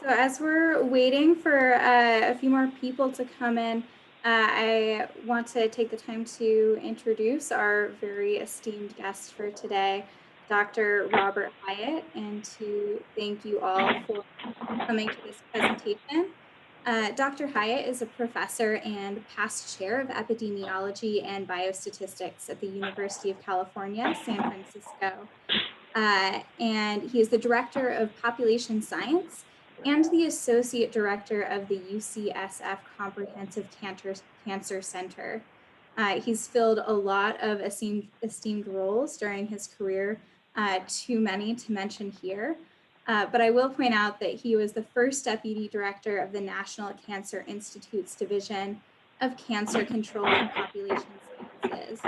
So as we're waiting for a few more people to come in, I want to take the time to introduce our very esteemed guest for today, Dr. Robert Hiatt, and to thank you all for coming to this presentation. Dr. Hiatt is a professor and past chair of epidemiology and biostatistics at the University of California, San Francisco. And he is the director of population science and the associate director of the UCSF Comprehensive Cancer Center. He's filled a lot of esteemed roles during his career, too many to mention here. But I will point out that he was the first deputy director of the National Cancer Institute's Division of Cancer Control and Population Sciences.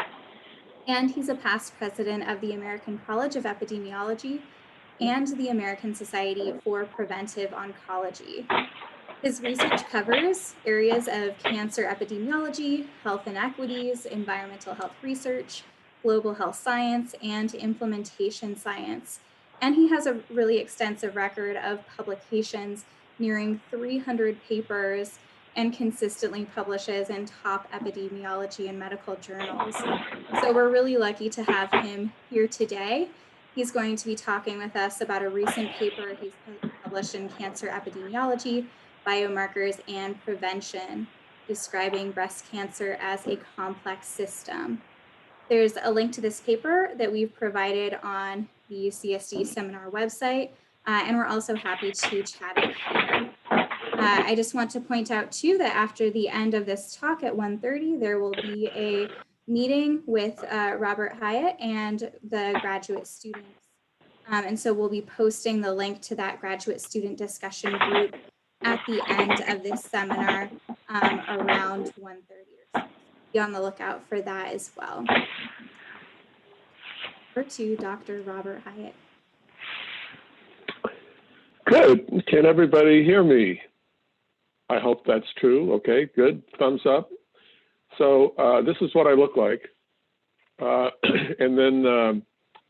And he's a past president of the American College of Epidemiology and the American Society for Preventive Oncology. His research covers areas of cancer epidemiology, health inequities, environmental health research, global health science, and implementation science. And he has a really extensive record of publications, nearing 300 papers, and consistently publishes in top epidemiology and medical journals. So we're really lucky to have him here today. He's going to be talking with us about a recent paper he's published in Cancer Epidemiology, Biomarkers and Prevention, describing breast cancer as a complex system. There's a link to this paper that we've provided on the CSD seminar website, and we're also happy to chat it here. I just want to point out too that after the end of this talk at 1:30, there will be a meeting with Robert Hiatt and the graduate students. And so we'll be posting the link to that graduate student discussion group at the end of this seminar around 1:30 or so. Be on the lookout for that as well. Over to Dr. Robert Hiatt. Good. Can everybody hear me? I hope that's true. Okay, good. Thumbs up. So this is what I look like. And then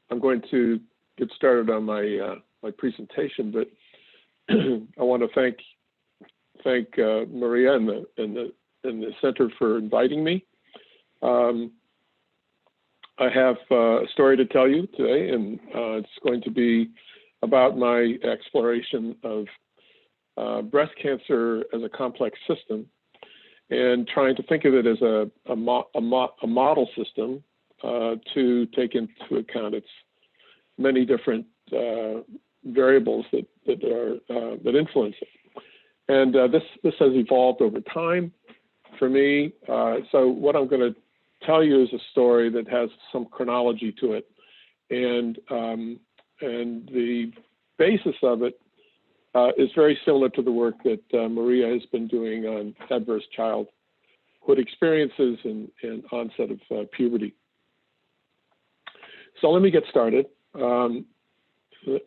I'm going to get started on my my presentation, but I want to thank Maria and the center for inviting me. I have a story to tell you today, and it's going to be about my exploration of breast cancer as a complex system, and trying to think of it as a model system to take into account its many different variables that influence it. And this has evolved over time for me. So what I'm going to tell you is a story that has some chronology to it, and the basis of it is very similar to the work that Maria has been doing on adverse childhood experiences and onset of puberty. So let me get started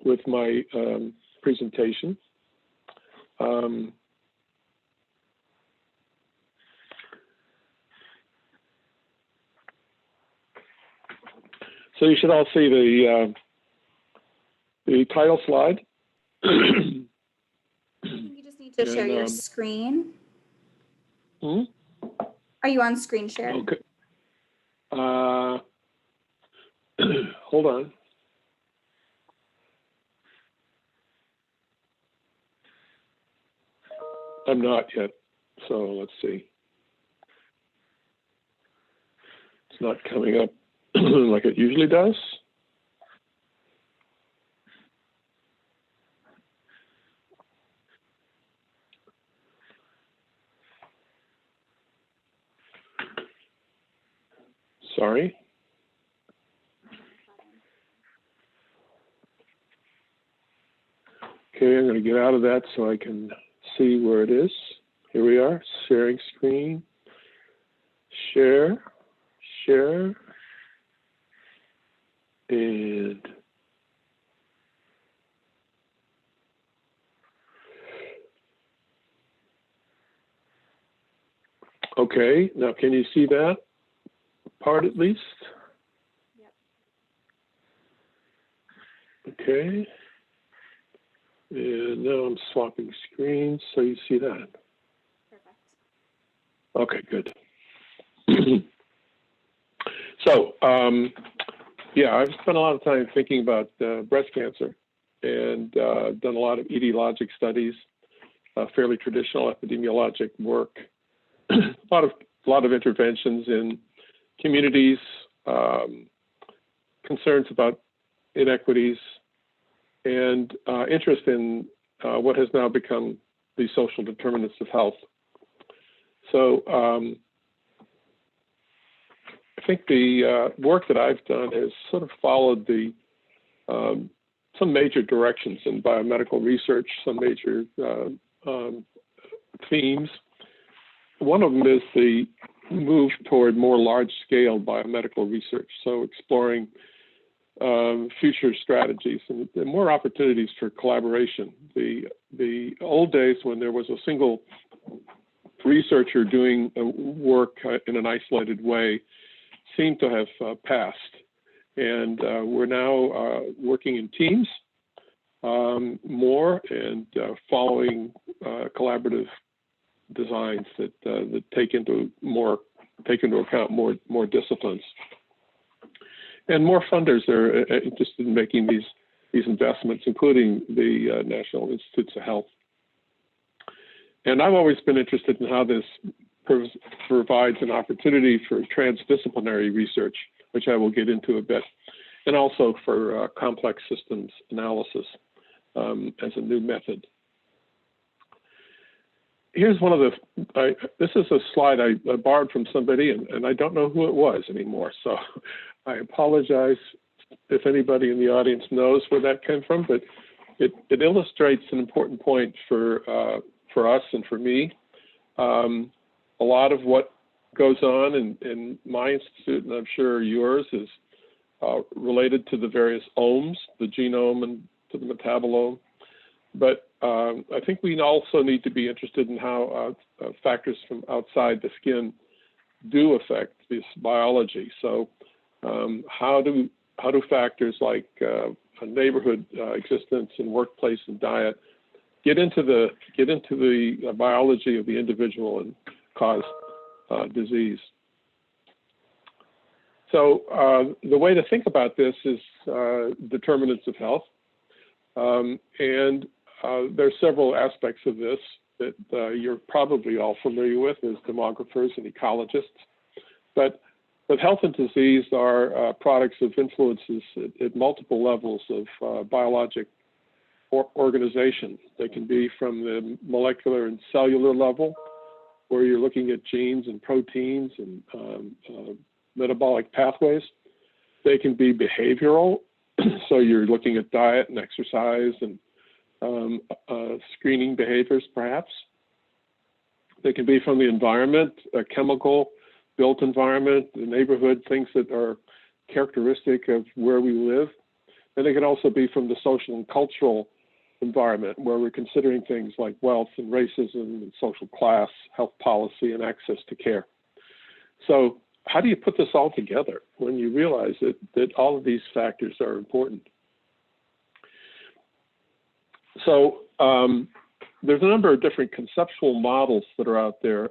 with my presentation. So you should all see the title slide. You just need to share your screen. Hmm? Are you on screen share? Okay. Hold on. I'm not yet, so let's see. It's not coming up like it usually does. Sorry. Okay, I'm going to get out of that so I can see where it is. Here we are, sharing screen, share, and okay, now can you see that part at least? Yep. Okay. And now I'm swapping screens so you see that. Perfect. Okay, good. So, yeah, I've spent a lot of time thinking about breast cancer and done a lot of etiologic studies, fairly traditional epidemiologic work, a lot of interventions in communities, concerns about inequities, and interest in what has now become the social determinants of health. So I think the work that I've done has sort of followed the some major directions in biomedical research, some major themes. One of them is the move toward more large-scale biomedical research, so exploring future strategies and more opportunities for collaboration. The old days when there was a single researcher doing work in an isolated way seem to have passed, and we're now working in teams more and following collaborative designs that take into account more disciplines. And more funders are interested in making these investments, including the National Institutes of Health. And I've always been interested in how this provides an opportunity for transdisciplinary research, which I will get into a bit, and also for complex systems analysis as a new method. Here's one of this is a slide I borrowed from somebody, and I don't know who it was anymore, so I apologize if anybody in the audience knows where that came from, but it illustrates an important point for us and for me. A lot of what goes on in my institute, and I'm sure yours, is related to the various omes, the genome and to the metabolome. But I think we also need to be interested in how factors from outside the skin do affect this biology. So how do factors like neighborhood existence and workplace and diet get into the biology of the individual and cause disease? So the way to think about this is determinants of health, and there are several aspects of this that you're probably all familiar with as demographers and ecologists. But health and disease are products of influences at multiple levels of biologic organization. They can be from the molecular and cellular level, where you're looking at genes and proteins and metabolic pathways. They can be behavioral, so you're looking at diet and exercise and screening behaviors, perhaps. They can be from the environment, a chemical built environment, the neighborhood, things that are characteristic of where we live. And they can also be from the social and cultural environment, where we're considering things like wealth and racism and social class, health policy, and access to care. So how do you put this all together when you realize that all of these factors are important? So there's a number of different conceptual models that are out there,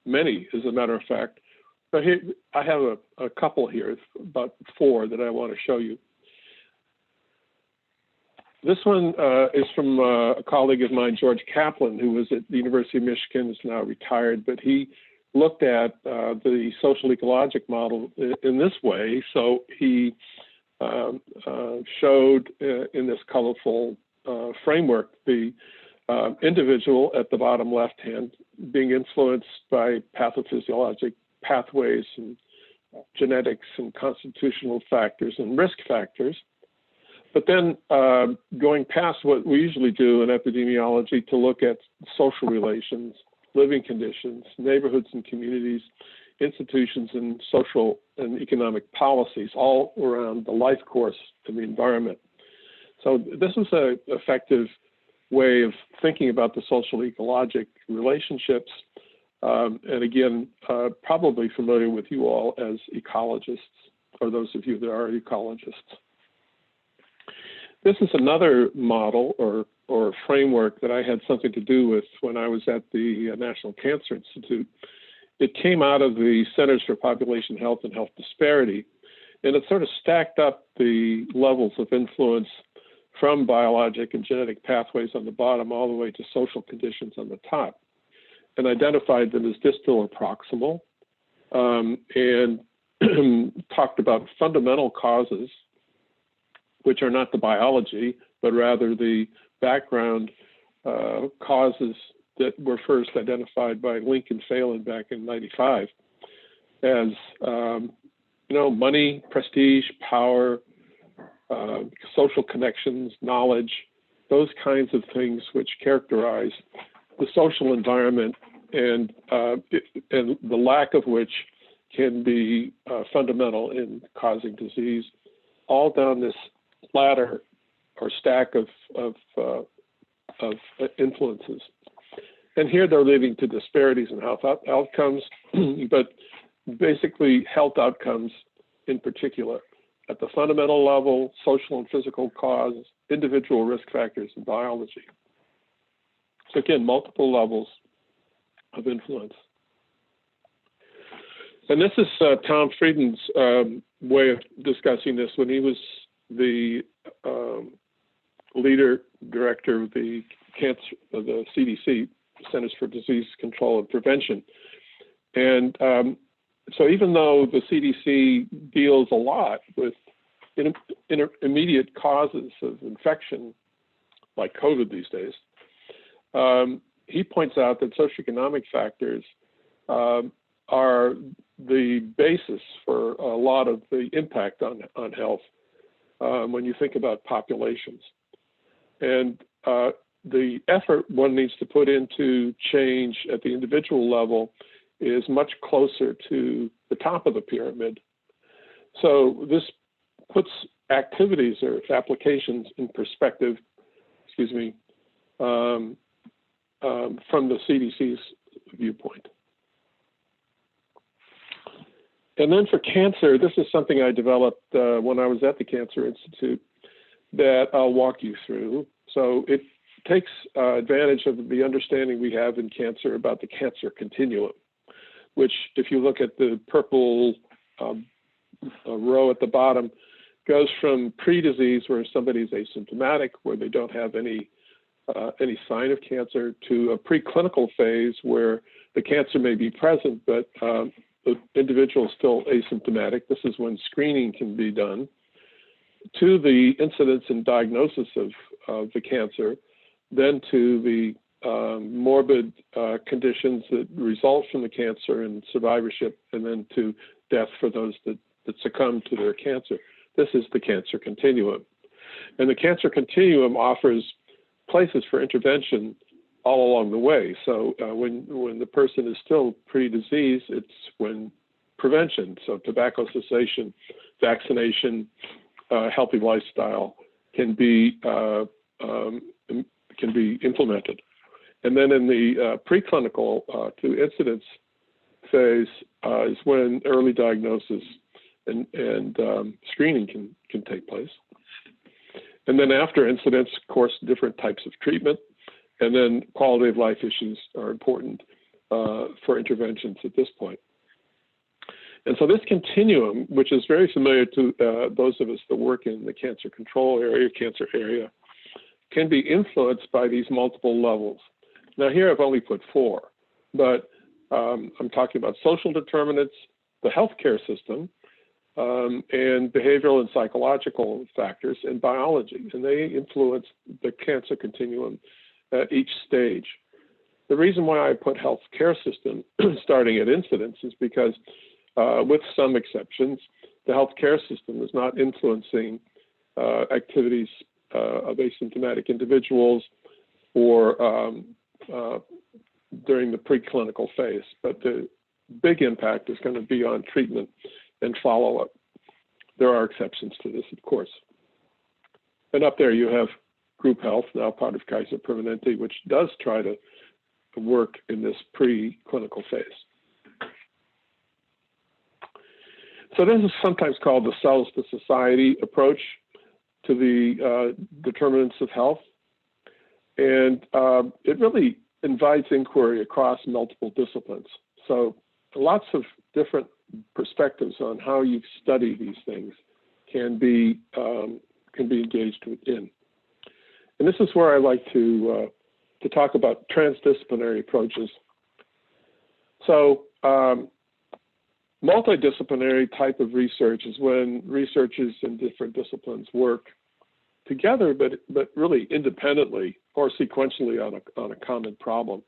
many, as a matter of fact. But here, I have a couple here, about 4 that I want to show you. This one is from a colleague of mine, George Kaplan, who was at the University of Michigan, is now retired, but he looked at the social ecologic model in this way. So he showed in this colorful framework the individual at the bottom left hand being influenced by pathophysiologic pathways and genetics and constitutional factors and risk factors. But then going past what we usually do in epidemiology to look at social relations, living conditions, neighborhoods and communities, institutions and social and economic policies, all around the life course of the environment. So this is an effective way of thinking about the social ecologic relationships. And again, probably familiar with you all as ecologists, or those of you that are ecologists. This is another model or or framework that I had something to do with when I was at the National Cancer Institute. It came out of the Centers for Population Health and Health Disparity, and it sort of stacked up the levels of influence from biologic and genetic pathways on the bottom all the way to social conditions on the top, and identified them as distal or proximal, and talked about fundamental causes, which are not the biology, but rather the background causes that were first identified by Link and Phelan back in '95 as, money, prestige, power, social connections, knowledge, those kinds of things which characterize the social environment, and the lack of which can be fundamental in causing disease, all down this ladder or stack of influences. And here they're leading to disparities in health outcomes, but basically health outcomes in particular at the fundamental level, social and physical causes, individual risk factors, and biology. So again, multiple levels of influence. And this is Tom Frieden's way of discussing this when he was the leader director of the CDC, Centers for Disease Control and Prevention. And so even though the CDC deals a lot with immediate causes of infection, like COVID these days, he points out that socioeconomic factors are the basis for a lot of the impact on health when you think about populations. And the effort one needs to put into change at the individual level is much closer to the top of the pyramid. So this puts activities or applications in perspective, from the CDC's viewpoint. And then for cancer, this is something I developed when I was at the Cancer Institute that I'll walk you through. So it takes advantage of the understanding we have in cancer about the cancer continuum, which, if you look at the purple row at the bottom, goes from pre-disease, where somebody's asymptomatic, where they don't have any sign of cancer, to a preclinical phase where the cancer may be present, but the individual is still asymptomatic. This is when screening can be done, to the incidence and diagnosis of the cancer, then to the morbid conditions that result from the cancer and survivorship, and then to death for those that succumb to their cancer. This is the cancer continuum. And the cancer continuum offers places for intervention all along the way. So when the person is still pre-disease, it's when prevention, so tobacco cessation, vaccination, healthy lifestyle can be implemented. And then in the preclinical to incidence phase is when early diagnosis and screening can take place. And then after incidence, of course, different types of treatment, and then quality of life issues are important for interventions at this point. And so this continuum, which is very familiar to those of us that work in the cancer control area, cancer area, can be influenced by these multiple levels. Now here I've only put 4, but I'm talking about social determinants, the healthcare system, and behavioral and psychological factors, and biology, and they influence the cancer continuum at each stage. The reason why I put healthcare system starting at incidence is because, with some exceptions, the healthcare system is not influencing activities of asymptomatic individuals or during the preclinical phase, but the big impact is going to be on treatment and follow-up. There are exceptions to this, of course. And up there you have group health, now part of Kaiser Permanente, which does try to work in this preclinical phase. So this is sometimes called the cells to society approach to the determinants of health. And it really invites inquiry across multiple disciplines. So lots of different perspectives on how you study these things can be engaged in. And this is where I like to talk about transdisciplinary approaches. So multidisciplinary type of research is when researchers in different disciplines work together, but really independently or sequentially on a common problem.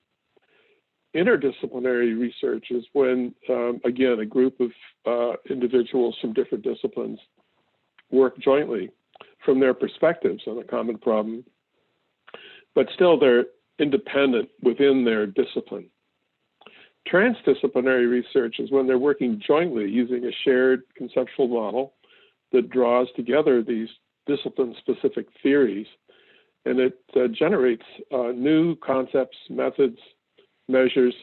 Interdisciplinary research is when, again, a group of individuals from different disciplines work jointly from their perspectives on a common problem, but still they're independent within their discipline. Transdisciplinary research is when they're working jointly using a shared conceptual model that draws together these discipline-specific theories, and it generates new concepts, methods, measures,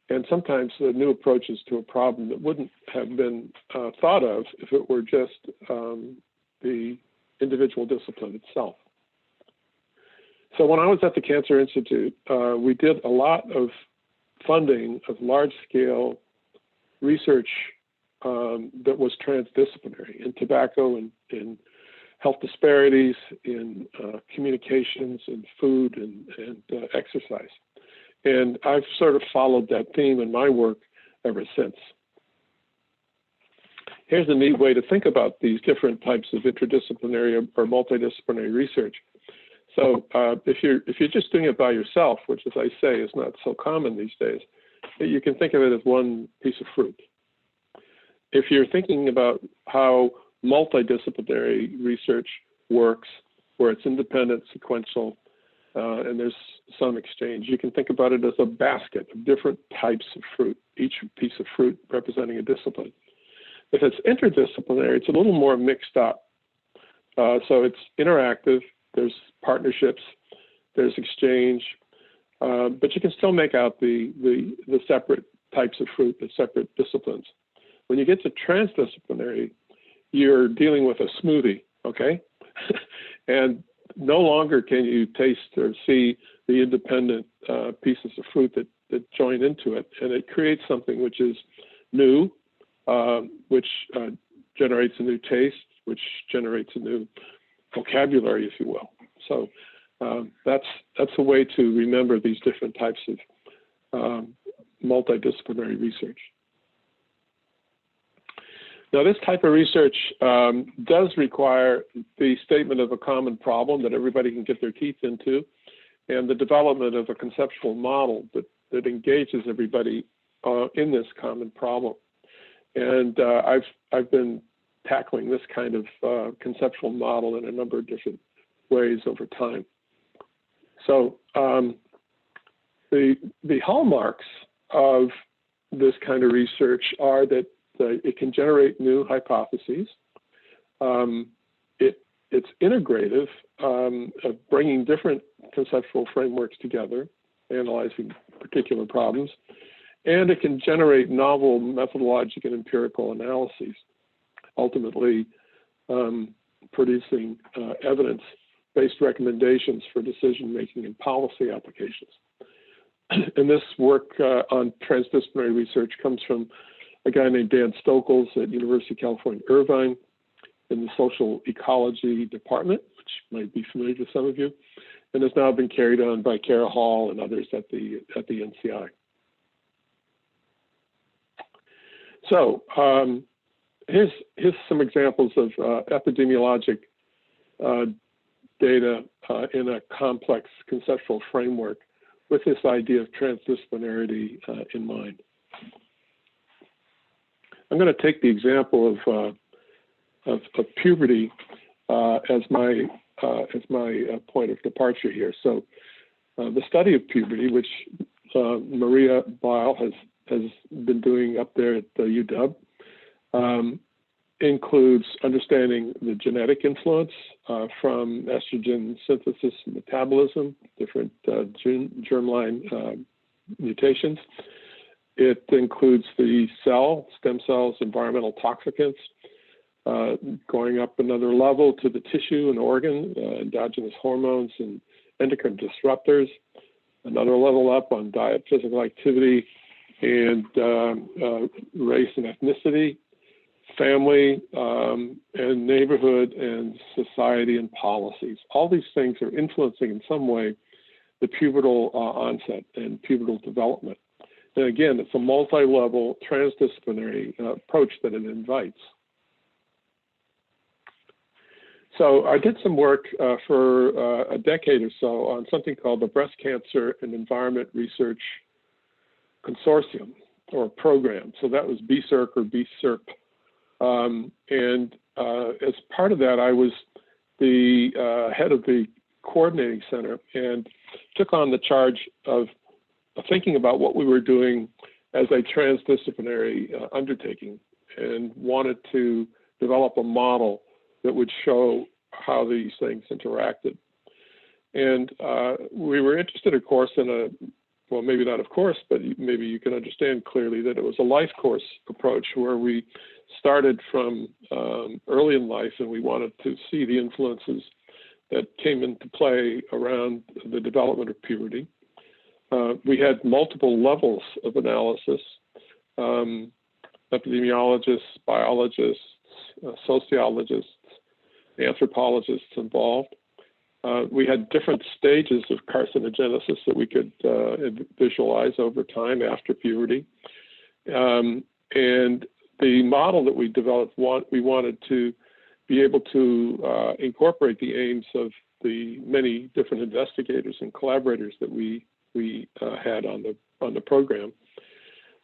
and sometimes new approaches to a problem that wouldn't have been thought of if it were just the individual discipline itself. So when I was at the Cancer Institute, we did a lot of funding of large-scale research that was transdisciplinary in tobacco and in health disparities, in communications, in food, and exercise. And I've sort of followed that theme in my work ever since. Here's a neat way to think about these different types of interdisciplinary or multidisciplinary research. So if you're just doing it by yourself, which, as I say, is not so common these days, you can think of it as one piece of fruit. If you're thinking about how multidisciplinary research works, where it's independent, sequential, and there's some exchange, you can think about it as a basket of different types of fruit, each piece of fruit representing a discipline. If it's interdisciplinary, it's a little more mixed up. So it's interactive, there's partnerships, there's exchange, but you can still make out the separate types of fruit, the separate disciplines. When you get to transdisciplinary, you're dealing with a smoothie, okay? And no longer can you taste or see the independent pieces of fruit that join into it, and it creates something which is new, which generates a new taste, which generates a new vocabulary, if you will. So that's a way to remember these different types of multidisciplinary research. Now, this type of research does require the statement of a common problem that everybody can get their teeth into, and the development of a conceptual model that engages everybody in this common problem. And I've been tackling this kind of conceptual model in a number of different ways over time. So the hallmarks of this kind of research are that it can generate new hypotheses. It's integrative, of bringing different conceptual frameworks together, analyzing particular problems, and it can generate novel methodologic and empirical analyses, ultimately producing evidence-based recommendations for decision-making and policy applications. And this work on transdisciplinary research comes from a guy named Dan Stokels at University of California, Irvine, in the social ecology department, which might be familiar to some of you, and has now been carried on by Kara Hall and others at the NCI. So here's some examples of epidemiologic data in a complex conceptual framework with this idea of transdisciplinarity in mind. I'm going to take the example of puberty as my point of departure here. So the study of puberty, which Maria Weil has been doing up there at the UW, includes understanding the genetic influence from estrogen synthesis and metabolism, different germline mutations. It includes the stem cells, environmental toxicants, going up another level to the tissue and organ, endogenous hormones and endocrine disruptors, another level up on diet, physical activity, and race and ethnicity, family, and neighborhood and society and policies. All these things are influencing in some way the pubertal onset and pubertal development. And again, it's a multi-level transdisciplinary approach that it invites. So I did some work for a decade or so on something called the Breast Cancer and Environment Research Consortium, or program. So that was BCIRC or BCIRP. And as part of that, I was the head of the coordinating center and took on the charge of thinking about what we were doing as a transdisciplinary undertaking, and wanted to develop a model that would show how these things interacted. And we were interested, of course, in a, well, maybe not of course, but maybe you can understand clearly that it was a life course approach where we started from early in life, and we wanted to see the influences that came into play around the development of puberty. We had multiple levels of analysis, epidemiologists, biologists, sociologists, anthropologists involved. We had different stages of carcinogenesis that we could visualize over time after puberty. And the model that we developed, we wanted to be able to incorporate the aims of the many different investigators and collaborators that we had on the program.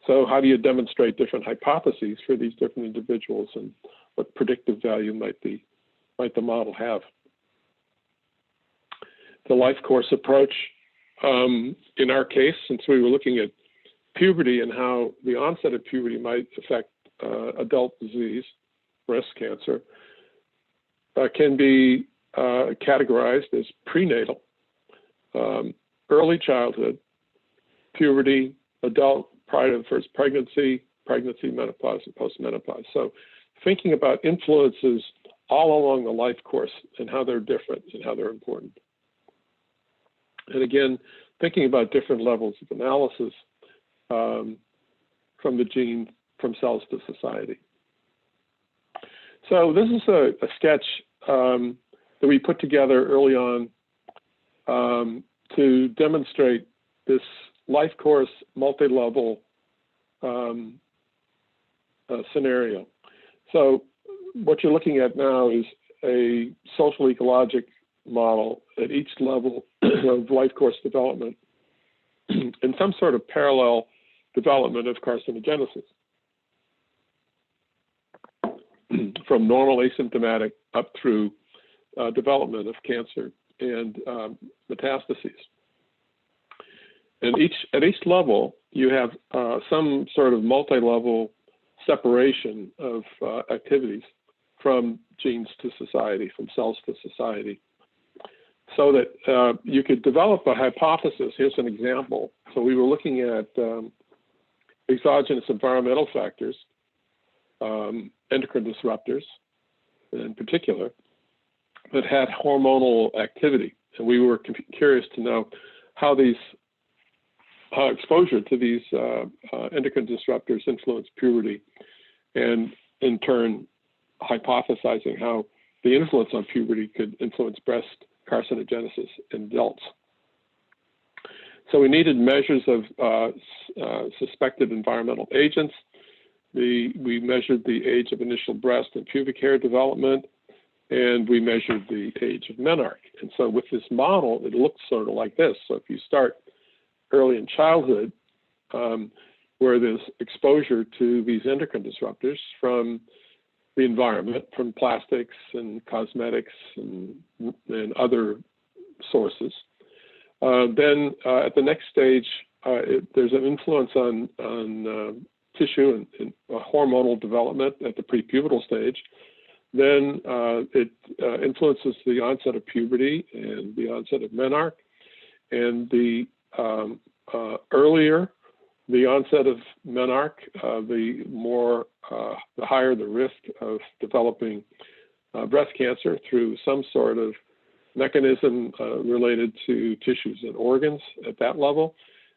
So how do you demonstrate different hypotheses for these different individuals, and what predictive value might the model have? The life course approach, in our case, since we were looking at puberty and how the onset of puberty might affect adult disease, breast cancer, can be categorized as prenatal, early childhood, puberty, adult prior to the first pregnancy, menopause, and postmenopause. So thinking about influences all along the life course and how they're different and how they're important. And again, thinking about different levels of analysis from the gene, from cells to society. So this is a sketch that we put together early on to demonstrate this life course multi-level scenario. So what you're looking at now is a social ecologic model at each level of life course development and some sort of parallel development of carcinogenesis from normal asymptomatic up through development of cancer and metastases. And at each level, you have some sort of multi-level separation of activities from genes to society, from cells to society, so that you could develop a hypothesis. Here's an example. So we were looking at exogenous environmental factors, endocrine disruptors in particular, that had hormonal activity. And we were curious to know how exposure to these endocrine disruptors influence puberty, and in turn hypothesizing how the influence on puberty could influence breast carcinogenesis in adults. So we needed measures of suspected environmental agents. We measured the age of initial breast and pubic hair development, and we measured the age of menarche. And so with this model, it looks sort of like this. So if you start early in childhood, where there's exposure to these endocrine disruptors from the environment, from plastics and cosmetics and other sources. Then at the next stage, there's an influence on tissue and hormonal development at the prepubertal stage. Then it influences the onset of puberty and the onset of menarche. And the earlier the onset of menarche, the higher the risk of developing breast cancer through some sort of mechanism related to tissues and organs at that level,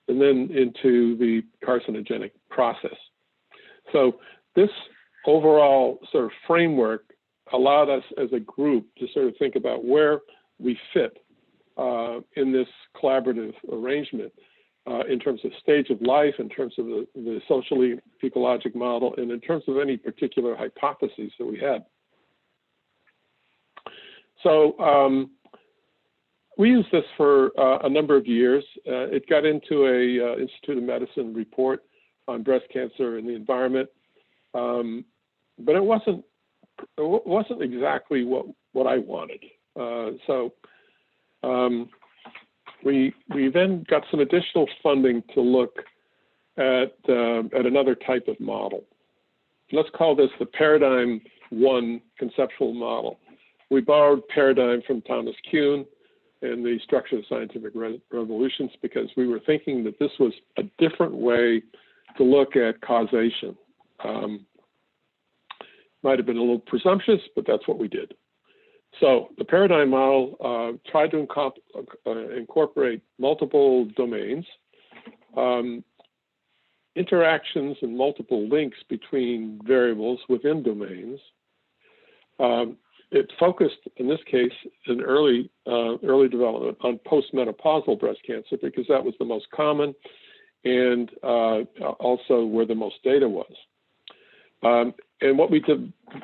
and then into the carcinogenic process. So this overall sort of framework allowed us as a group to sort of think about where we fit in this collaborative arrangement in terms of stage of life, in terms of the socially ecologic model, and in terms of any particular hypotheses that we had. So we used this for a number of years. It got into a Institute of Medicine report on breast cancer and the environment, but it wasn't exactly what I wanted. We then got some additional funding to look at another type of model. Let's call this the Paradigm 1 conceptual model. We borrowed Paradigm from Thomas Kuhn and the Structure of Scientific Revolutions because we were thinking that this was a different way to look at causation. Might have been a little presumptuous, but that's what we did. So the Paradigm model tried to incorporate multiple domains, interactions and multiple links between variables within domains. It focused, in this case, in early development on postmenopausal breast cancer because that was the most common and also where the most data was. And what we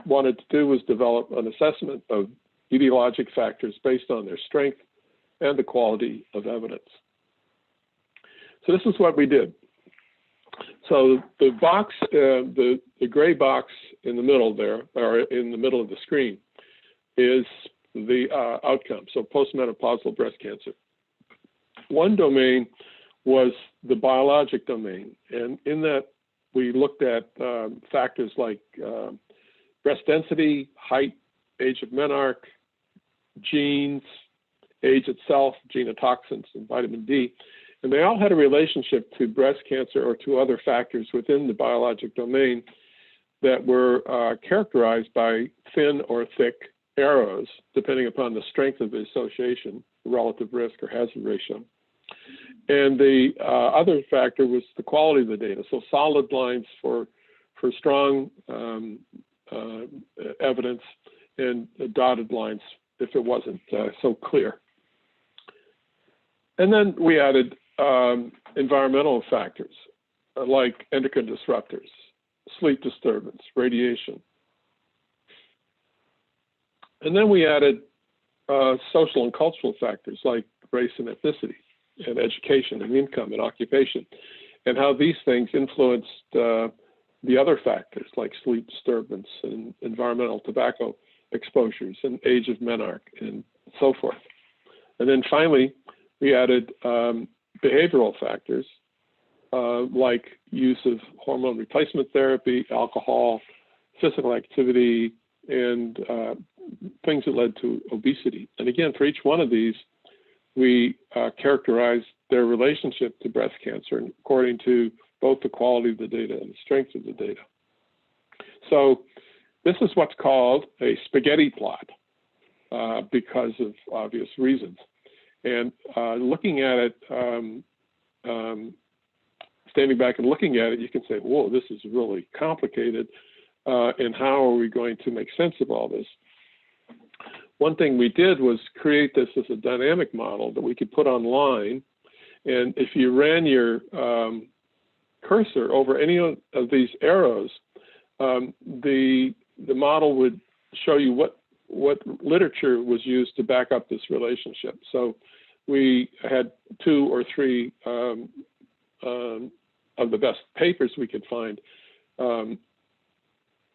wanted to do was develop an assessment of etiologic factors based on their strength and the quality of evidence. So this is what we did. So the box, the gray box in the middle there, or in the middle of the screen, is the outcome, so postmenopausal breast cancer. One domain was the biologic domain, and in that we looked at factors like breast density, height, age of menarche, genes, age itself, genotoxins, and vitamin D. And they all had a relationship to breast cancer or to other factors within the biologic domain that were characterized by thin or thick arrows, depending upon the strength of the association, relative risk or hazard ratio. And the other factor was the quality of the data. So solid lines for strong evidence and dotted lines if it wasn't so clear. And then we added environmental factors like endocrine disruptors, sleep disturbance, radiation. And then we added social and cultural factors like race and ethnicity, and education and income and occupation, and how these things influenced the other factors like sleep disturbance and environmental tobacco exposures and age of menarche and so forth. And then finally, we added behavioral factors like use of hormone replacement therapy, alcohol, physical activity, and things that led to obesity. And again, for each one of these, we characterized their relationship to breast cancer according to both the quality of the data and the strength of the data. So this is what's called a spaghetti plot because of obvious reasons. And looking at it, standing back and looking at it, you can say, whoa, this is really complicated. And how are we going to make sense of all this? One thing we did was create this as a dynamic model that we could put online. And if you ran your cursor over any of these arrows, the model would show you what literature was used to back up this relationship. So we had 2 or 3 of the best papers we could find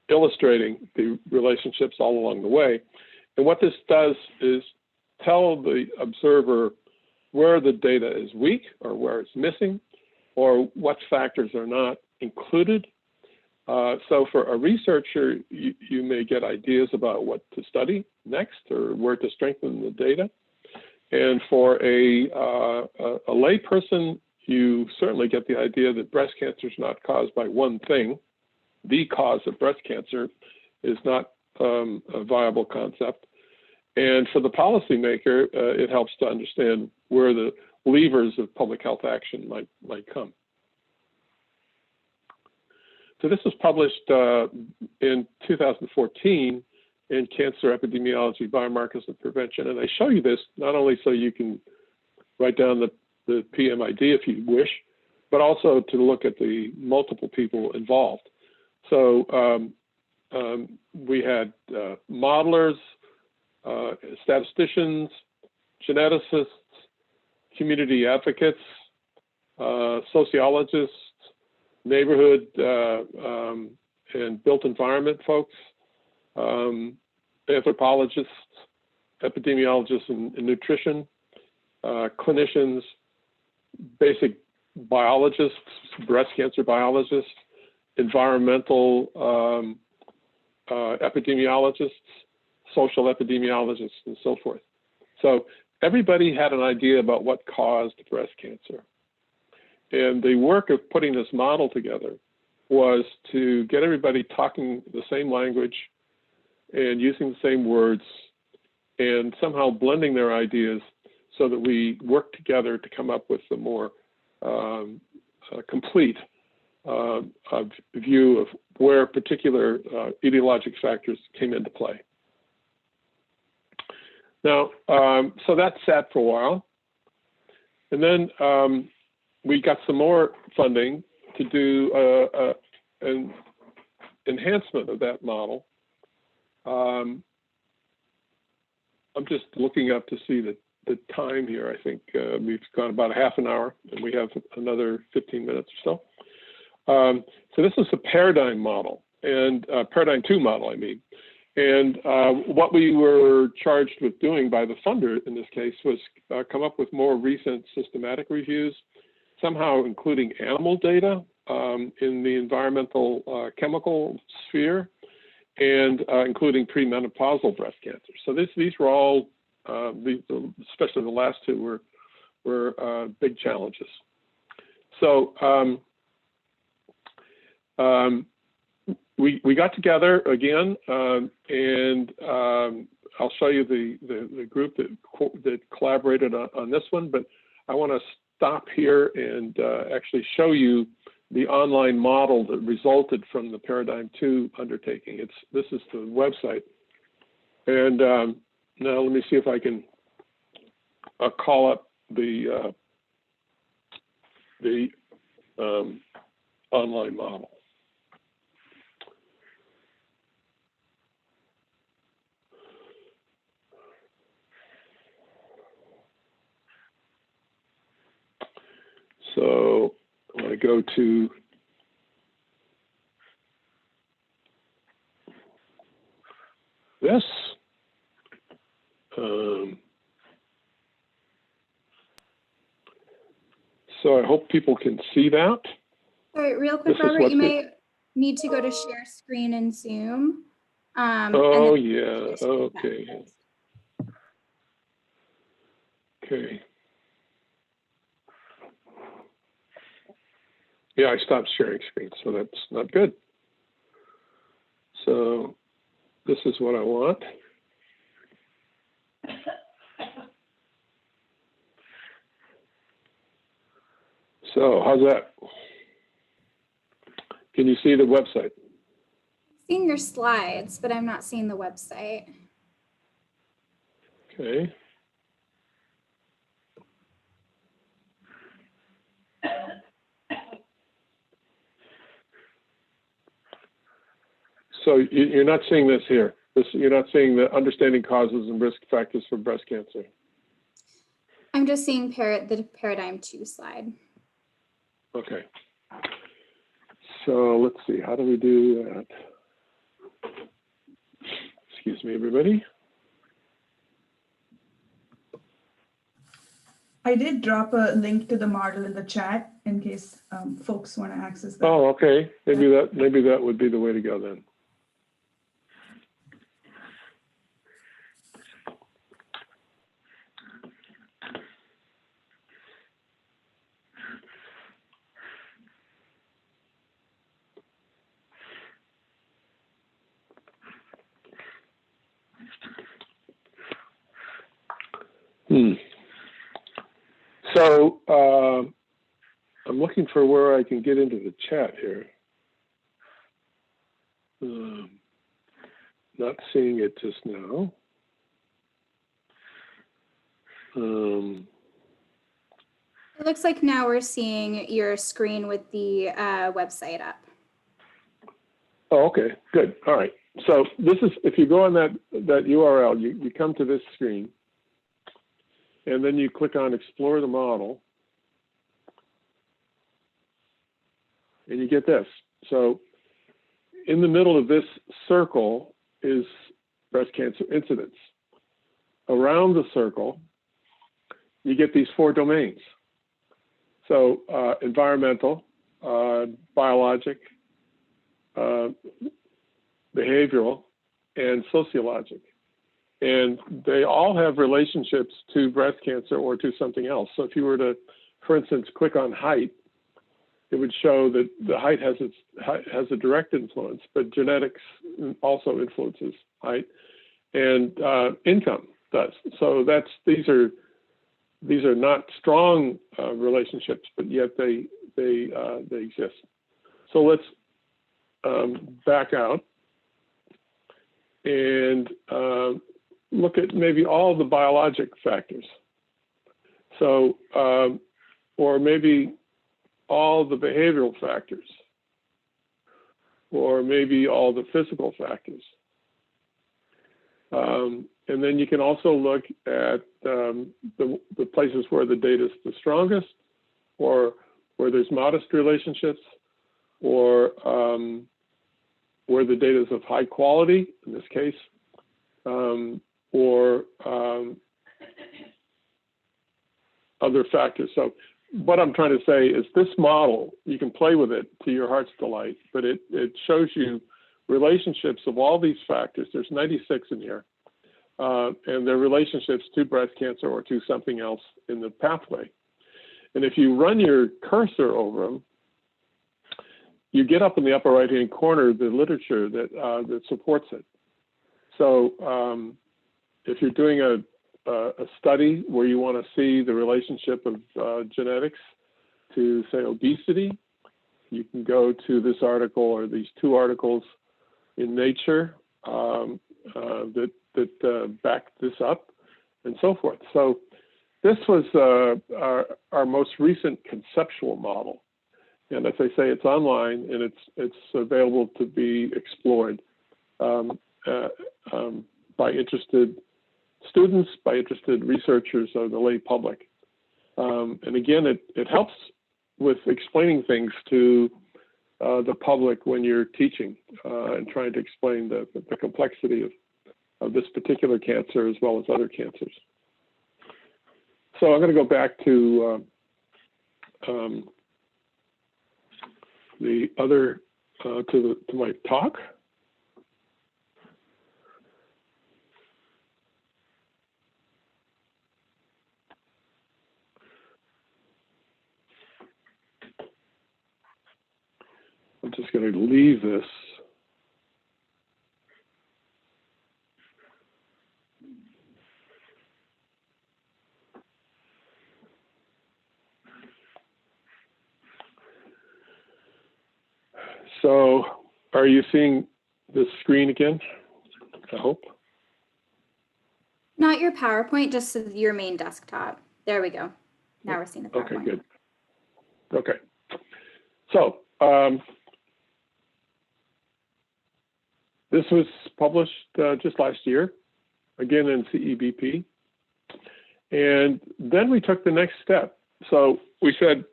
illustrating the relationships all along the way. And what this does is tell the observer where the data is weak or where it's missing or what factors are not included. So for a researcher, you may get ideas about what to study next or where to strengthen the data. And for a lay person, you certainly get the idea that breast cancer is not caused by one thing. The cause of breast cancer is not a viable concept. And for the policymaker, it helps to understand where the levers of public health action might come. So this was published in 2014 in Cancer Epidemiology, Biomarkers and Prevention. And I show you this not only so you can write down the PMID if you wish, but also to look at the multiple people involved. So we had modelers, statisticians, geneticists, community advocates, sociologists, neighborhood and built environment folks, anthropologists, epidemiologists in nutrition, clinicians, basic biologists, breast cancer biologists, environmental epidemiologists, social epidemiologists, and so forth. So everybody had an idea about what caused breast cancer. And the work of putting this model together was to get everybody talking the same language and using the same words and somehow blending their ideas so that we work together to come up with a more complete view of where particular etiologic factors came into play. Now, so that sat for a while. And then we got some more funding to do an enhancement of that model. I'm just looking up to see the time here. I think we've gone about a half an hour, and we have another 15 minutes or so. So this is a paradigm model, and paradigm 2 model, I mean. And what we were charged with doing by the funder in this case was come up with more recent systematic reviews, somehow including animal data in the environmental chemical sphere, and including premenopausal breast cancer. So these were all, especially the last two, were big challenges. So we got together again, and I'll show you the group that collaborated on this one, but I want to stop here and actually show you the online model that resulted from the Paradigm 2 undertaking. This is the website. And now let me see if I can call up the online model. So I'm going to go to this. So I hope people can see that. Sorry, real quick, Robert, you may need to go to share screen in Zoom. Oh, yeah. Okay. Okay. Yeah, I stopped sharing screen, so that's not good. So this is what I want. So how's that? Can you see the website? Seeing your slides, but I'm not seeing the website. Okay. So you're not seeing this here. You're not seeing the understanding causes and risk factors for breast cancer. I'm just seeing the Paradigm 2 slide. Okay. So let's see, how do we do that? Excuse me, everybody. I did drop a link to the model in the chat in case folks want to access that. Oh, okay. Maybe that would be the way to go then. So I'm looking for where I can get into the chat here. Not seeing it just now. It looks like now we're seeing your screen with the website up. Oh, okay, good. All right. So this is, if you go on that URL, you come to this screen, and then you click on Explore the Model, and you get this. So in the middle of this circle is breast cancer incidence. Around the circle, you get these 4 domains. So environmental, biologic, behavioral, and sociologic. And they all have relationships to breast cancer or to something else. So if you were to, for instance, click on height, it would show that the height has a direct influence, but genetics also influences height, and income does. So these are not strong relationships, but yet they exist. So let's back out and look at maybe all the biologic factors. So, or maybe all the behavioral factors, or maybe all the physical factors. And then you can also look at the places where the data is the strongest, or where there's modest relationships, or where the data is of high quality, in this case, or other factors. So what I'm trying to say is this model, you can play with it to your heart's delight, but it shows you relationships of all these factors. There's 96 in here, and their relationships to breast cancer or to something else in the pathway. And if you run your cursor over them, you get up in the upper right-hand corner the literature that supports it. So if you're doing a study where you want to see the relationship of genetics to, say, obesity, you can go to this article or these 2 articles in Nature that back this up, and so forth. So this was our most recent conceptual model. And as I say, it's online and it's available to be explored by interested students, by interested researchers, or the lay public. And again, it helps with explaining things to the public when you're teaching and trying to explain the complexity of this particular cancer as well as other cancers. So I'm going to go back to the other to my talk. I'm just going to leave this. So, are you seeing this screen again? I hope. Not your PowerPoint, just your main desktop. There we go. Now we're seeing the PowerPoint. Okay, good. Okay. So, this was published just last year, again in CEBP. And then we took the next step. So we said,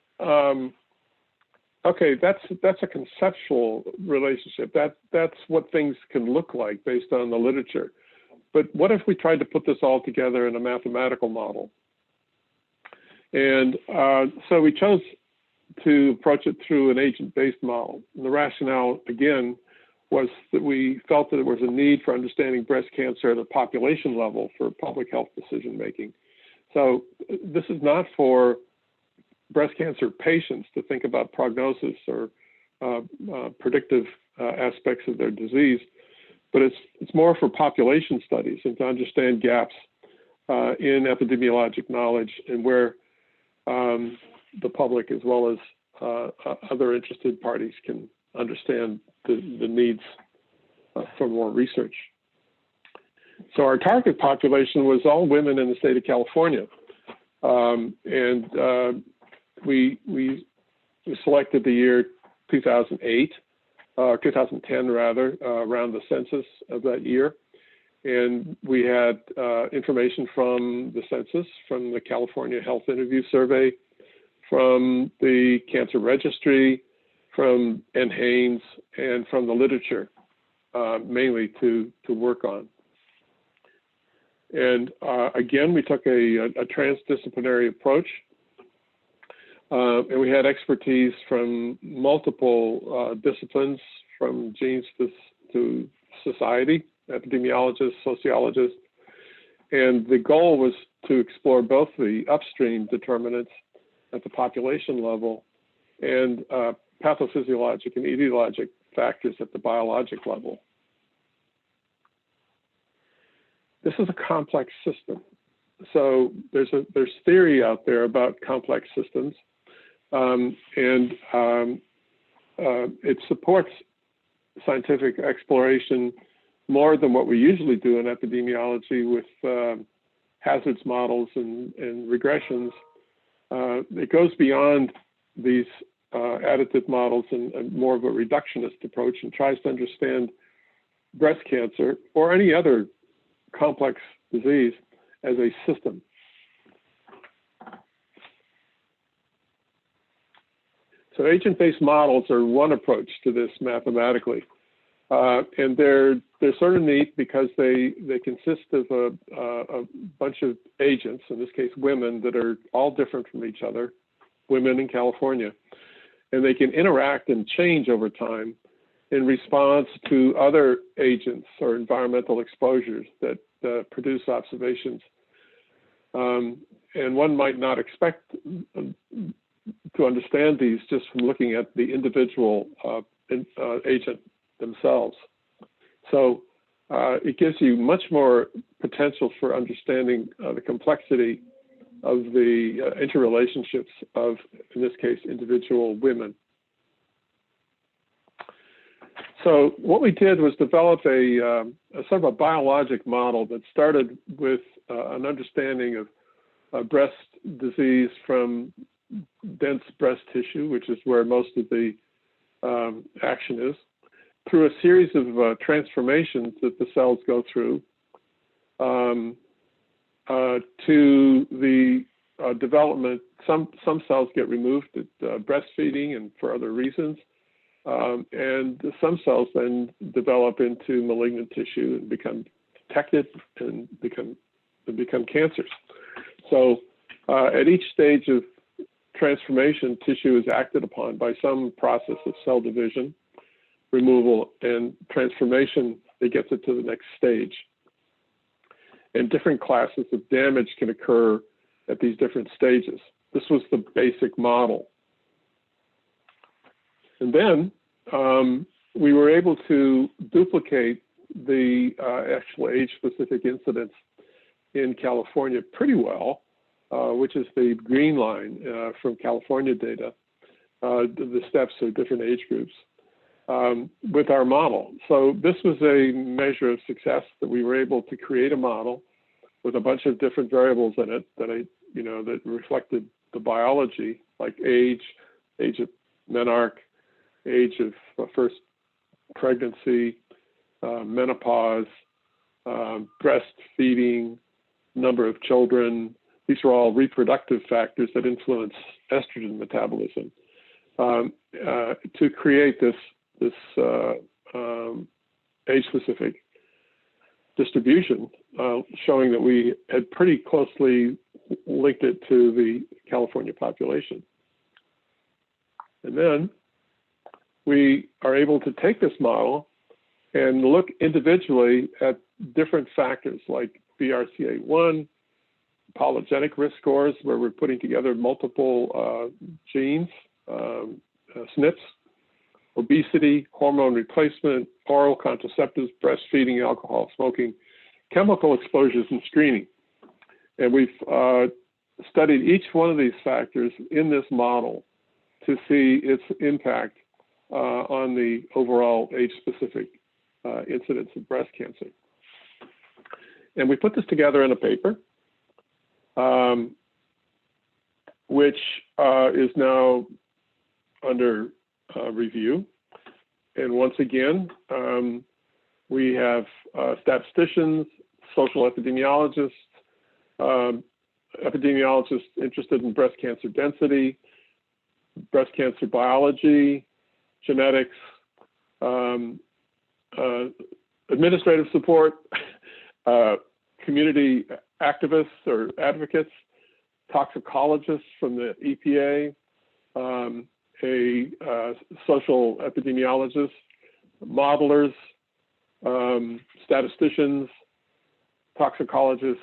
okay, that's a conceptual relationship. That's what things can look like based on the literature. But what if we tried to put this all together in a mathematical model? And so we chose to approach it through an agent-based model. And the rationale, again, was that we felt that there was a need for understanding breast cancer at a population level for public health decision-making. So this is not for breast cancer patients to think about prognosis or predictive aspects of their disease, but it's more for population studies and to understand gaps in epidemiologic knowledge, and where the public as well as other interested parties can understand the needs for more research. So our target population was all women in the state of California. We selected the year 2008, 2010 rather, around the census of that year. And we had information from the census, from the California Health Interview Survey, from the Cancer Registry, from NHANES, and from the literature, mainly to work on. And again, we took a transdisciplinary approach, and we had expertise from multiple disciplines, from genes to society, epidemiologists, sociologists. And the goal was to explore both the upstream determinants at the population level and pathophysiologic and etiologic factors at the biologic level. This is a complex system. So there's theory out there about complex systems, it supports scientific exploration more than what we usually do in epidemiology with hazards models and regressions. It goes beyond these additive models and more of a reductionist approach, and tries to understand breast cancer or any other complex disease as a system. So agent-based models are one approach to this mathematically. And they're sort of neat because they consist of a bunch of agents, in this case women, that are all different from each other, women in California. And they can interact and change over time in response to other agents or environmental exposures that produce observations. And one might not expect to understand these just from looking at the individual agent themselves. So it gives you much more potential for understanding the complexity of the interrelationships of, in this case, individual women. So what we did was develop a sort of a biologic model that started with an understanding of breast disease from dense breast tissue, which is where most of the action is, through a series of transformations that the cells go through, to the development. Some cells get removed at breastfeeding and for other reasons, and some cells then develop into malignant tissue and become detected and become cancers. So at each stage of transformation, tissue is acted upon by some process of cell division, removal, and transformation that gets it to the next stage. And different classes of damage can occur at these different stages. This was the basic model. And then we were able to duplicate the actual age-specific incidence in California pretty well, which is the green line from California data. The steps are different age groups with our model. So this was a measure of success, that we were able to create a model with a bunch of different variables in it that reflected the biology, like age of menarche, age of first pregnancy, menopause, breastfeeding, number of children. These are all reproductive factors that influence estrogen metabolism, to create this age-specific distribution, showing that we had pretty closely linked it to the California population. And then we are able to take this model and look individually at different factors like BRCA1, polygenic risk scores, where we're putting together multiple genes, SNPs, obesity, hormone replacement, oral contraceptives, breastfeeding, alcohol, smoking, chemical exposures, and screening. And we've studied each one of these factors in this model to see its impact on the overall age-specific incidence of breast cancer. And we put this together in a paper, which is now under review. And once again, we have statisticians, social epidemiologists, epidemiologists interested in breast cancer density, breast cancer biology, genetics, administrative support, community activists or advocates, toxicologists from the EPA, a social epidemiologist, modelers, statisticians, toxicologists,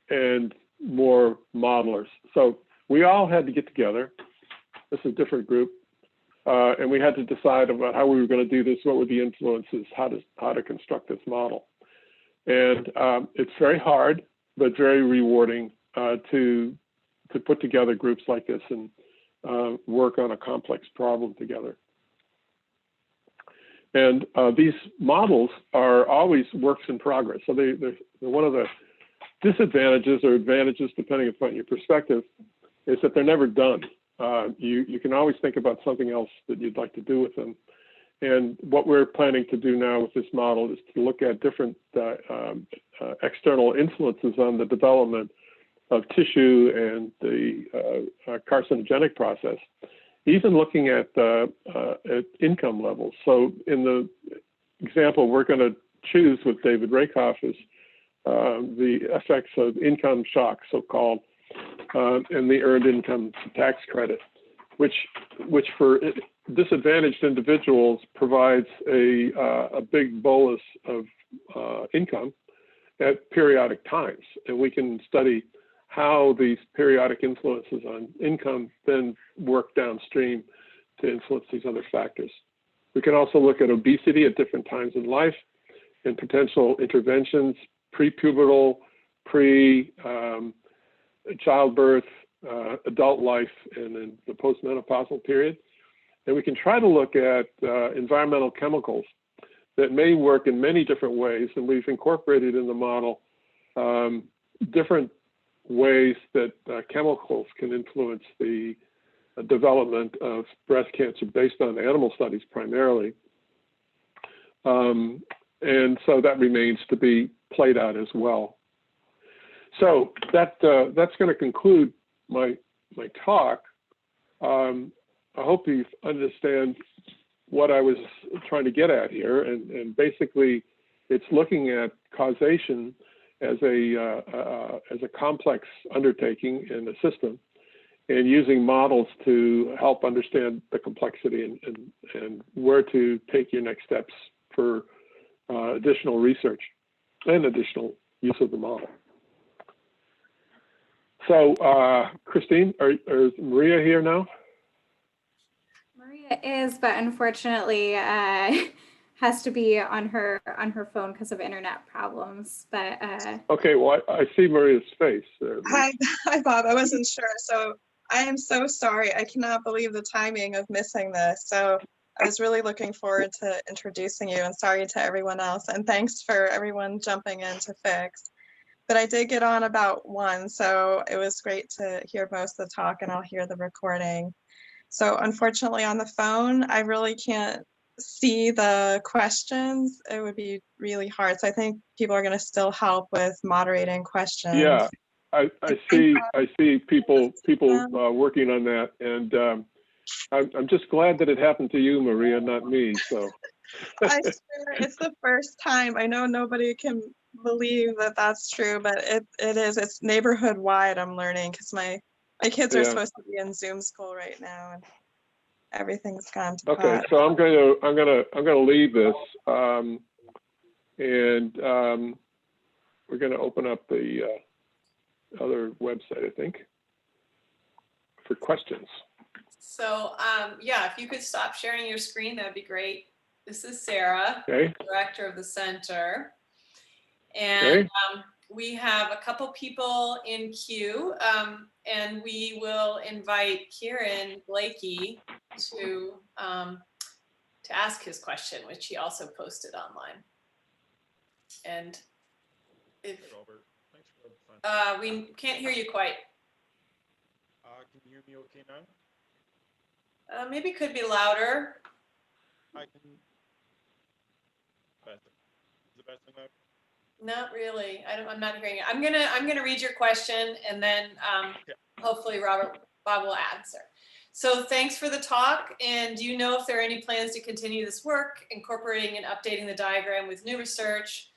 and more modelers. So we all had to get together. This is a different group. And we had to decide about how we were going to do this, what were the influences, how to construct this model. And it's very hard, but very rewarding to put together groups like this and work on a complex problem together. And these models are always works in progress. So they're one of the disadvantages or advantages, depending upon your perspective, is that they're never done. You can always think about something else that you'd like to do with them. And what we're planning to do now with this model is to look at different external influences on the development of tissue and the carcinogenic process, even looking at income levels. So in the example we're going to choose with David Rakoff is the effects of income shock, so-called, and the earned income tax credit, which for disadvantaged individuals provides a big bolus of income at periodic times. And we can study how these periodic influences on income then work downstream to influence these other factors. We can also look at obesity at different times in life and potential interventions, pre-pubertal, childbirth, adult life, and then the postmenopausal period. And we can try to look at environmental chemicals that may work in many different ways. And we've incorporated in the model different ways that chemicals can influence the development of breast cancer based on animal studies primarily. And so that remains to be played out as well. So that's going to conclude my talk. I hope you understand what I was trying to get at here, and basically, it's looking at causation as a complex undertaking in the system, and using models to help understand the complexity and where to take your next steps for additional research and additional use of the model. So, Christine, is Maria here now? Maria is, but unfortunately has to be on her phone because of internet problems. But okay, well, I see Maria's face. Hi, Bob. I wasn't sure. So I am so sorry. I cannot believe the timing of missing this. So I was really looking forward to introducing you, and sorry to everyone else. And thanks for everyone jumping in to fix. But I did get on about 1, so it was great to hear most of the talk, and I'll hear the recording. So unfortunately on the phone, I really can't see the questions. It would be really hard. So I think people are going to still help with moderating questions. Yeah, I see people working on that, and I'm just glad that it happened to you, Maria, not me. So I swear it's the first time. I know nobody can believe that that's true, but it is. It's neighborhood wide. I'm learning because my kids are supposed to be in Zoom school right now, and everything's gone to pot. Okay, so I'm gonna leave this, and we're gonna open up the other website, I think, for questions. So yeah, if you could stop sharing your screen, that'd be great. This is Sarah, okay, director of the center. And we have a couple people in queue, and we will invite Kieran Blakey to ask his question, which he also posted online. And if Hey, Robert. Thanks for the time. we can't hear you quite. Can you hear me okay now? Maybe it could be louder. I can. Better. Is it better now? Not really. I'm not hearing it. I'm gonna read your question, and then hopefully Bob will answer. So thanks for the talk. And do you know if there are any plans to continue this work, incorporating and updating the diagram with new research?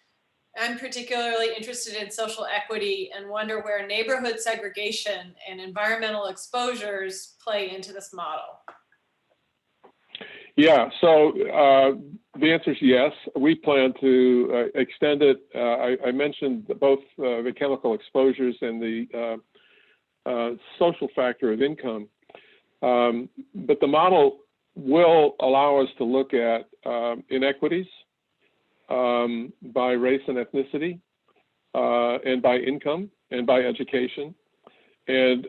I'm particularly interested in social equity and wonder where neighborhood segregation and environmental exposures play into this model. Yeah, so the answer is yes. We plan to extend it. I mentioned both the chemical exposures and the social factor of income. But the model will allow us to look at inequities by race and ethnicity, and by income and by education, and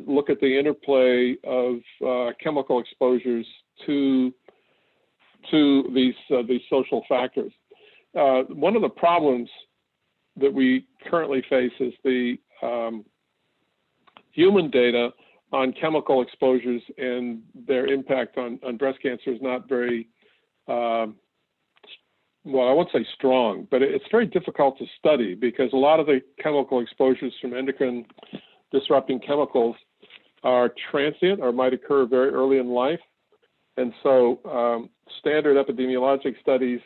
look at the interplay of chemical exposures to these social factors. One of the problems that we currently face is the human data on chemical exposures and their impact on breast cancer is not very, well, I won't say strong, but it's very difficult to study because a lot of the chemical exposures from endocrine disrupting chemicals are transient or might occur very early in life. And so standard epidemiologic studies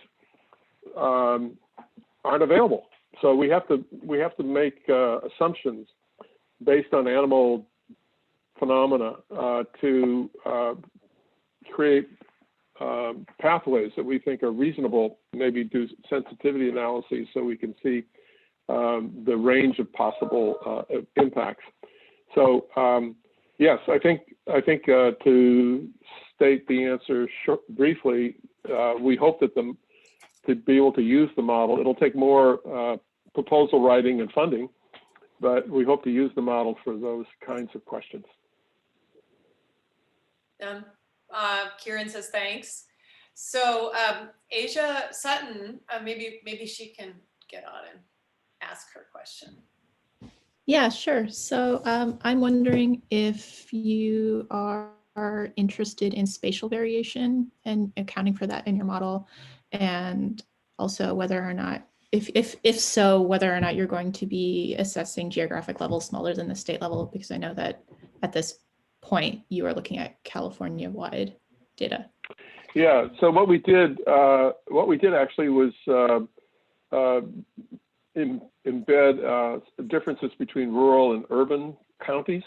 aren't available. So we have to make assumptions based on animal phenomena to create pathways that we think are reasonable, maybe do sensitivity analyses so we can see the range of possible impacts. So yes, I think to state the answer briefly, we hope that to be able to use the model. It'll take more proposal writing and funding, but we hope to use the model for those kinds of questions. Kieran says thanks. So Asia Sutton, maybe she can get on and ask her question. Yeah, sure. So I'm wondering if you are interested in spatial variation and accounting for that in your model, and also whether or not, if so, whether or not you're going to be assessing geographic levels smaller than the state level, because I know that at this point you are looking at California-wide data. Yeah. So what we did actually was embed differences between rural and urban counties.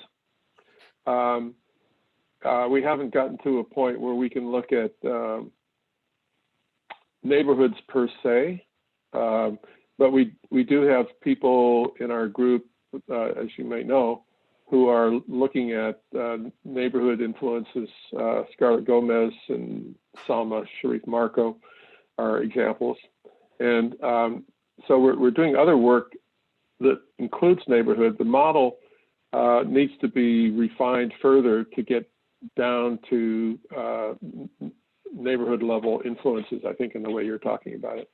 We haven't gotten to a point where we can look at neighborhoods per se, but we do have people in our group, as you may know, who are looking at neighborhood influences. Scarlett Gomez and Salma Sharif Marco are examples. And so we're doing other work that includes neighborhood. The model needs to be refined further to get down to neighborhood level influences, I think, in the way you're talking about it.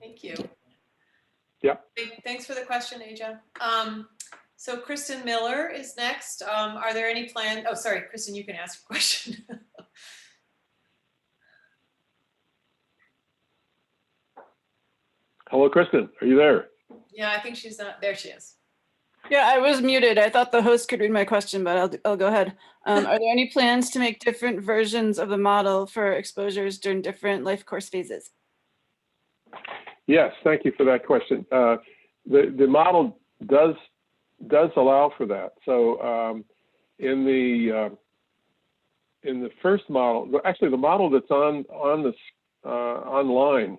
Thank you. Yeah. Thanks for the question, Aja. So Kristen Miller is next. Are there any plans? Oh, sorry, Kristen, you can ask your question. Hello, Kristen. Are you there? Yeah, I think she's not. There she is. Yeah, I was muted. I thought the host could read my question, but I'll go ahead. Are there any plans to make different versions of the model for exposures during different life course phases? Yes, thank you for that question. The model does allow for that. So in the first model, actually the model that's on this online,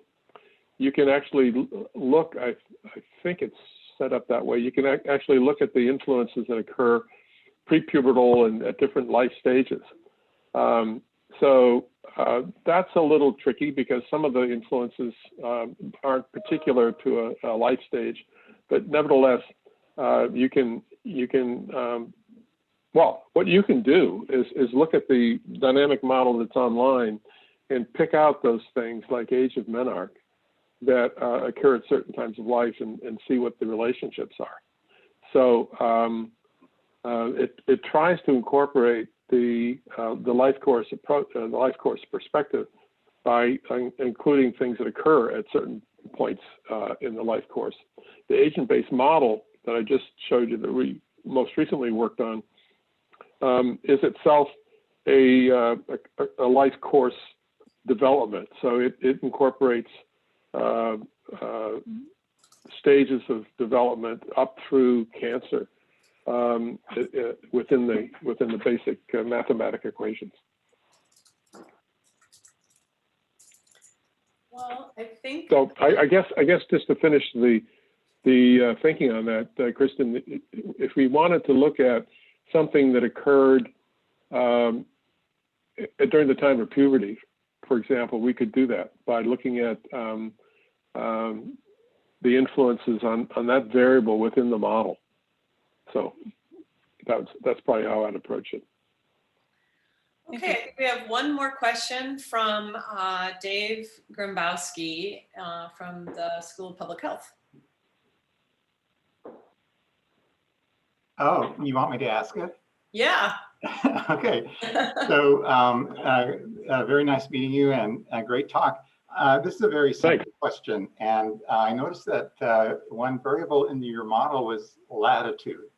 you can actually look. I think it's set up that way. You can actually look at the influences that occur prepubertal and at different life stages. So that's a little tricky because some of the influences aren't particular to a life stage, but nevertheless, you can well, what you can do is look at the dynamic model that's online and pick out those things like age of menarche that occur at certain times of life and see what the relationships are. So it tries to incorporate the life course approach, the life course perspective by including things that occur at certain points in the life course. The agent-based model that I just showed you that we most recently worked on is itself a life course development. So it incorporates stages of development up through cancer within the basic mathematical equations. Well, I think. So I guess just to finish the thinking on that, Kristen, if we wanted to look at something that occurred during the time of puberty, for example, we could do that by looking at the influences on that variable within the model. So that's probably how I'd approach it. Okay, I think we have one more question from Dave Grombowski from the School of Public Health. Oh, you want me to ask it? Yeah. Okay. So very nice meeting you and a great talk. This is a very simple question. And I noticed that one variable in your model was latitude.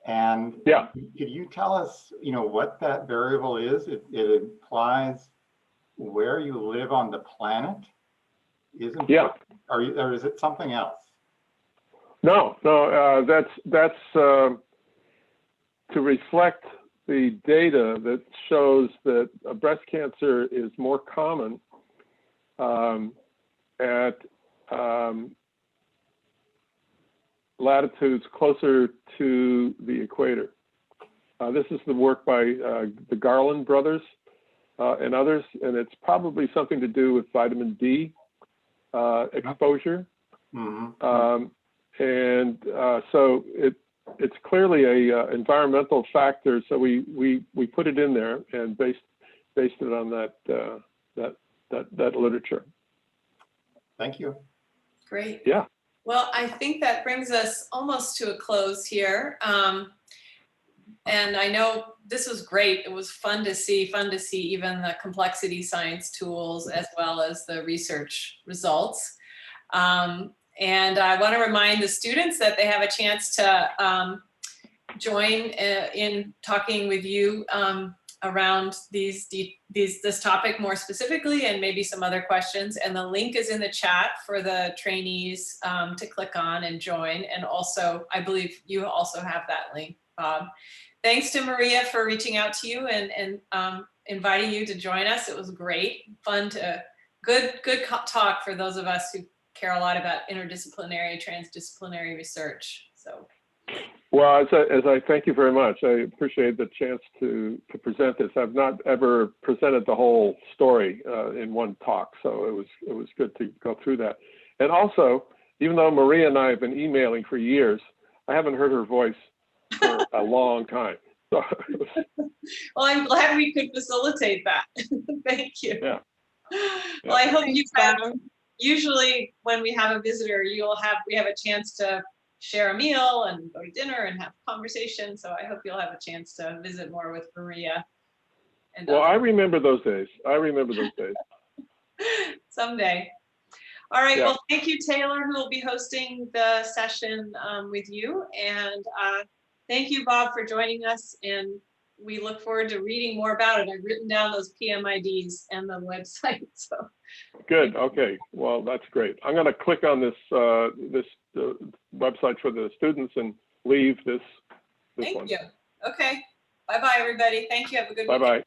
And yeah, could you tell us, what that variable is? It implies where you live on the planet, isn't it? Or is it something else? No, that's to reflect the data that shows that breast cancer is more common at latitudes closer to the equator. This is the work by the Garland brothers and others, and it's probably something to do with vitamin D exposure. Mm-hmm. So it's clearly a environmental factor. So we put it in there and based it on that literature. Thank you. Great. Yeah. Well, I think that brings us almost to a close here. And I know this was great. It was fun to see even the complexity science tools as well as the research results. And I want to remind the students that they have a chance to join in talking with you around this topic more specifically, and maybe some other questions. And the link is in the chat for the trainees to click on and join. And also, I believe you also have that link, Bob. Thanks to Maria for reaching out to you and inviting you to join us. It was great, fun good talk for those of us who care a lot about interdisciplinary, transdisciplinary research. So. Well, as I thank you very much. I appreciate the chance to present this. I've not ever presented the whole story in one talk, so it was good to go through that. And also, even though Maria and I have been emailing for years, I haven't heard her voice for a long time. So well, I'm glad we could facilitate that. Thank you. Yeah. Well, I hope you have. Usually, when we have a visitor, we have a chance to share a meal and go to dinner and have a conversation. So I hope you'll have a chance to visit more with Maria. And well, I remember those days. Someday. All right. Yeah. Well, thank you, Taylor, who will be hosting the session with you. And thank you, Bob, for joining us. And we look forward to reading more about it. I've written down those PMIDs and the website. So good. Okay. Well, that's great. I'm going to click on this website for the students and leave this one. Thank you. Okay. Bye-bye, everybody. Thank you. Have a good weekend. Bye-bye.